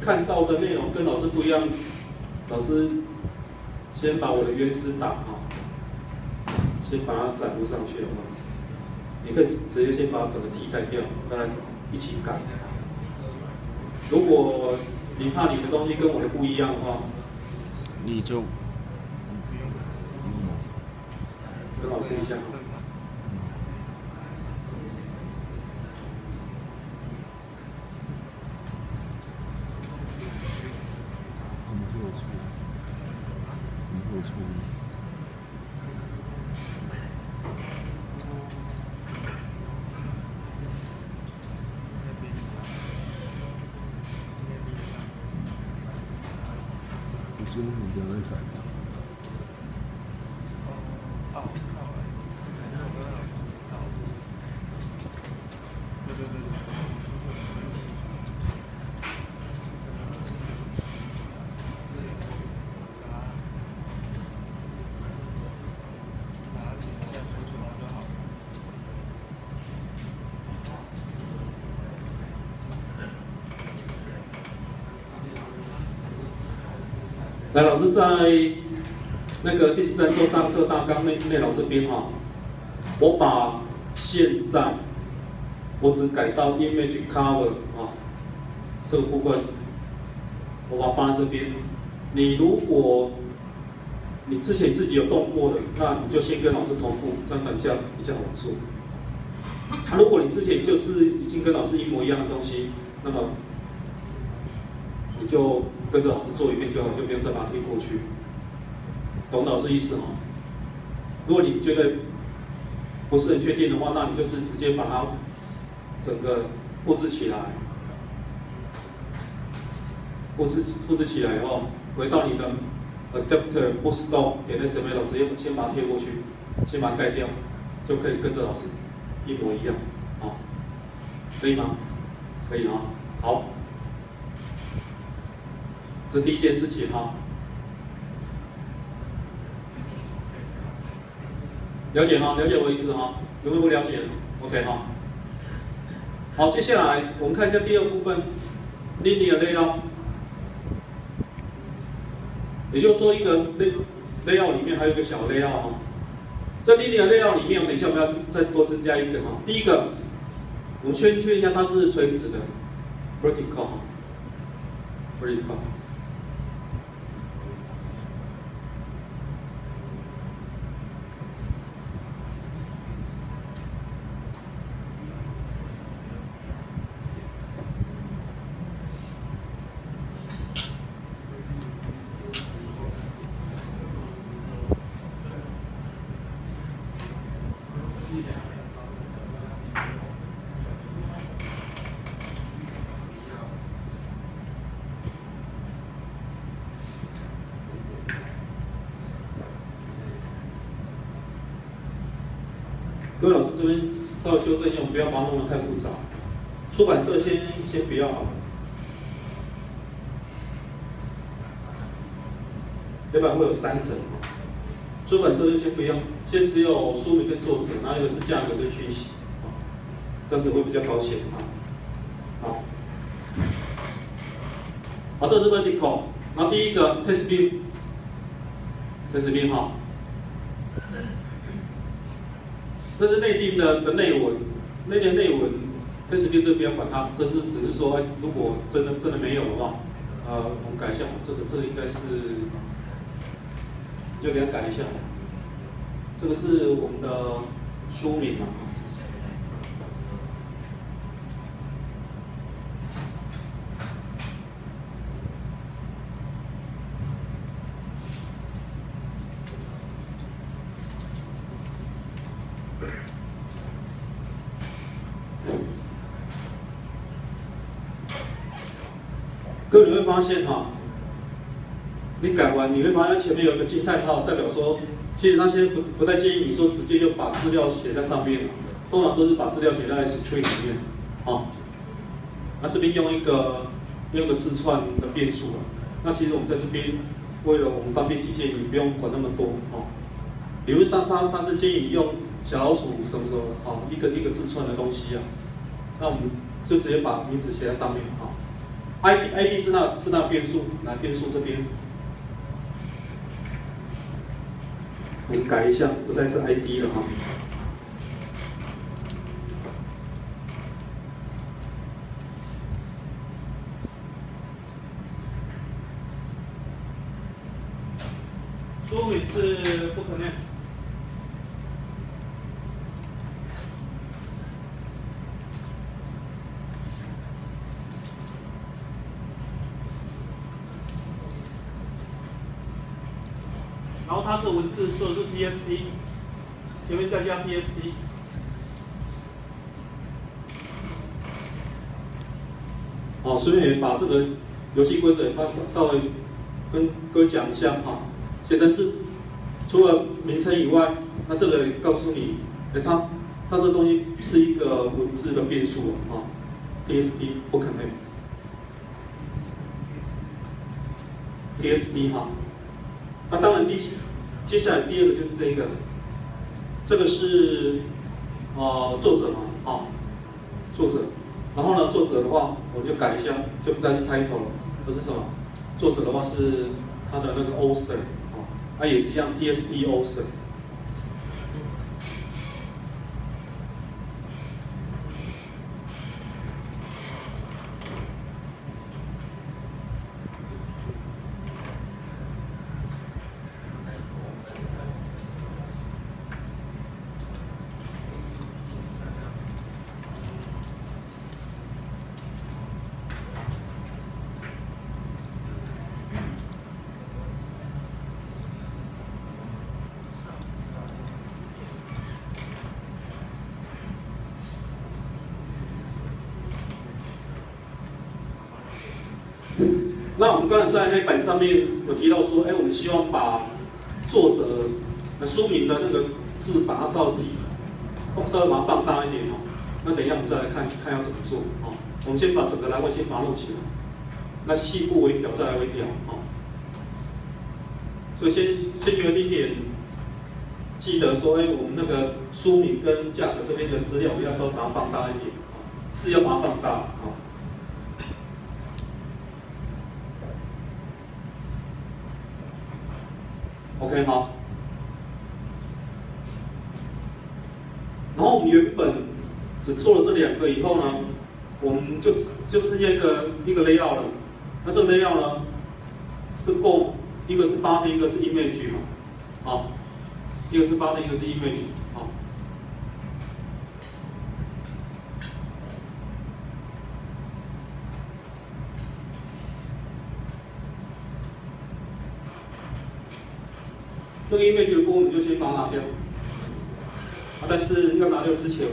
看到的内容跟老师不一样，老师先把我的原始档先把它载入上去的话，你可以直接先把整个替代掉，再来一起改。如果你怕你的东西跟我的不一样的话，你就跟老师一下。怎么会有错？怎么会有错误？我希望你不要再改了。来，老师在那个第13周上课大纲内容这边我把现在我只改到 image cover 这个部分，我把它放在这边。你如果你之前自己有动过的，那你就先跟老师同步，这样比较好做。如果你之前就是已经跟老师一模一样的东西，那么你就跟着老师做一遍就好，就不用再把它贴过去。懂老师意思如果你觉得不是很确定的话，那你就是直接把它整个复制起来，复制起来回到你的 adapter bootstore 点 SML， 直接先把它贴过去，先把它盖掉，就可以跟着老师一模一样可以吗？可以好。这第一件事情了解了解我意思有没有不了解 ？OK 好，接下来我们看一下第二部分 ，linear layout， 也就是说一个 layout 里面还有一个小 layout 在 linear layout 里面，等一下我们要再多增加一个第一个，我们确认一下它是垂直的 ，vertical。各位老师这边稍微修正一下，我们不要把它弄得太复杂。出版社先不要好了，要不然会有3层。出版社就先不要，先只有书名跟作者，然后一个是价格跟讯息，这样子会比较保险好，这是 vertical， 然后第一个 test view 这是内定的内文，内文 test view 这不要管它，这是只是说，如果真的没有的话，我们改一下，这个应该是，就给它改一下，这个是我们的书名各位你会发现你改完你会发现前面有一个惊叹号，代表说，其实他现在不太建议你说直接就把资料写在上面，通常都是把资料写在 string 里面那这边用一个字串的变数那其实我们在这边为了我们方便起见，你不用管那么多理论上它是建议用小老鼠什么一个字串的东西那我们就直接把名字写在上面 ID 是那变数，来变数这边，我们改一下，不再是 ID 了哈。说明是不可能。然后它是文字，说的是 PST， 前面再加 PST。好，顺便也把这个游戏规则也稍微跟各位讲一下哈。写成是除了名称以外，那这个告诉你，它这东西是一个文字的变数啊 ，PST 不可能 ，PST 哈。那当然接下来第二个就是这个，这个是作者嘛，作者。然后呢，作者的话我们就改一下，就不再是 title 了，而是什么？作者的话是他的那个 author， 它也是一样 PST author。那我们刚才在黑板上面有提到说，我们希望把作者书名的那个字把它稍微把它放大一点哦。那等一下我们再来看要怎么做哦。我们先把整个栏位先把它弄起来，那细部微调再来微调哦。所以先有一点记得说，我们那个书名跟价格这边的资料，我们要稍微把它放大一点，字要把它放大啊。OK 好，然后我们原本只做了这2个以后呢，我们就是一个 layout 了。那这个 layout 呢是够，一个是 button， 一个是 image 嘛，一个是 button， 一个是 image， 这个 image 的部分我们就先把它拿掉，但是要拿掉之前，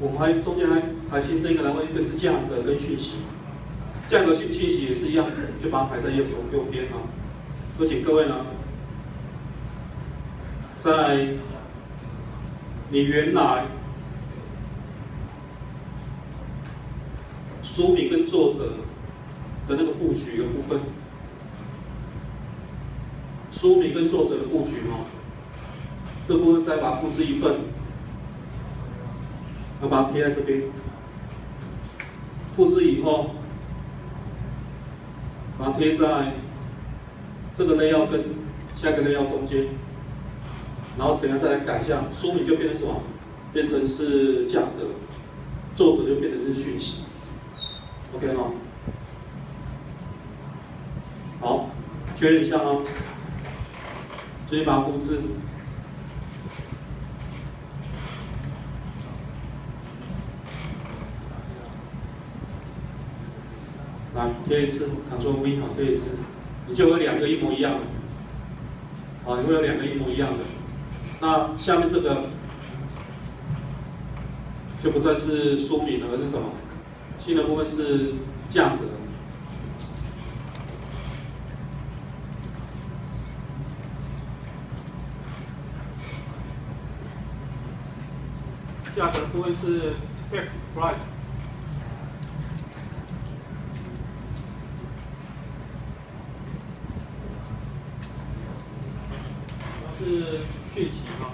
我们中间还新增一个栏位，一个是价格跟讯息，价格讯息也是一样，就把它排在右边啊。所以请各位呢，在你原来书名跟作者的那个布局的部分，书名跟作者的布局这部分再把它复制一份，要把它贴在这边。复制以后，把它贴在这个 layout 跟下一个 layout 中间，然后等一下再来改一下，书名就变成什么？变成是价格，作者就变成是讯息。OK 吗？好，确认一下啊，直接把它复制。来贴一次 ，Ctrl V 好，贴一次，你就有2个一模一样的，你会有2个一模一样的。那下面这个就不再是书名了，而是什么？新的部分是价格。价格部分是 text price。是讯息嘛？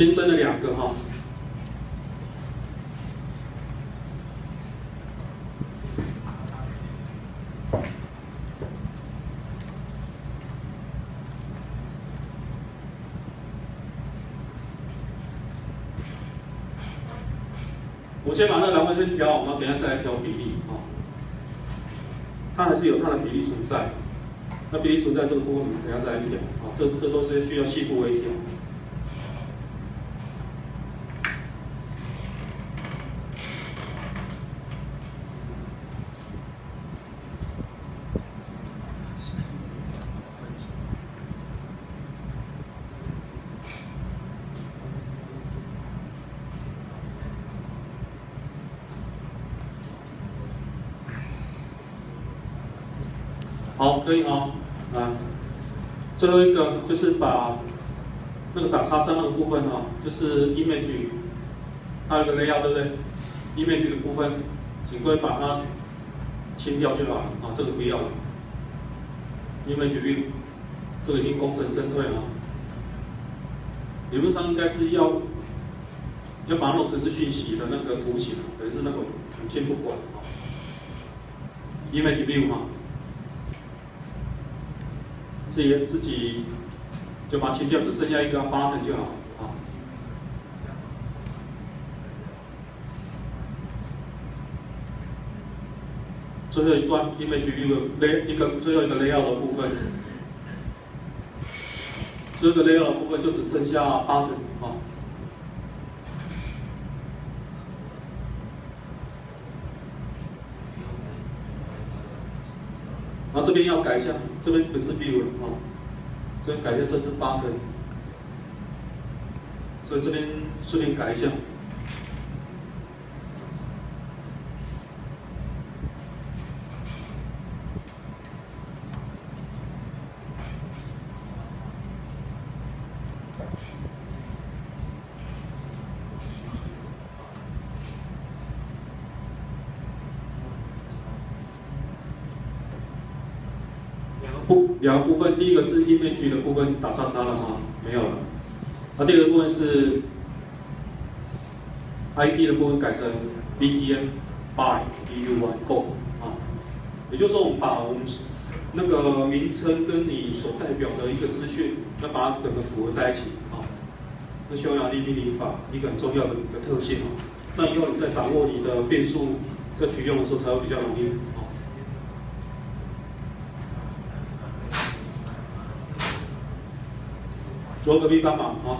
新增了2个哈。我先把那个栏位先调，然后等一下再来调比例啊。它还是有它的比例存在，那比例存在这个部分，等一下再来调啊。这都是需要细部微调。好，可以啊，最后一个就是把那个打叉3那个部分啊，就是 image， 它有个 layout 对不对 ？image 的部分，请各位把它清掉就好了啊，这个不要。image view， 这个已经功成身退了。理论上应该是要把它弄成是讯息的那个图形，可是那个我们先不管啊。image view 嘛。自己就把它清掉，只剩下一个 button 就好啊。最后一段 image view 的最后一个 layout 的部分，最后一个 layout 的部分就只剩下 button 啊。然后这边要改一下，这边不是 view 了啊，这边改一下，这是 button， 所以这边顺便改一下。两个部分，第一个是 image 的部分打叉叉了哈，没有了。那第二个部分是 ID 的部分改成 BEN by BUY go 啊，也就是说我们把我们那个名称跟你所代表的一个资讯，要把它整个符合在一起啊。这匈牙利命令法一个很重要的一个特性啊，这样以后你在掌握你的变数在取用的时候才会比较容易啊。左隔壁帮忙啊。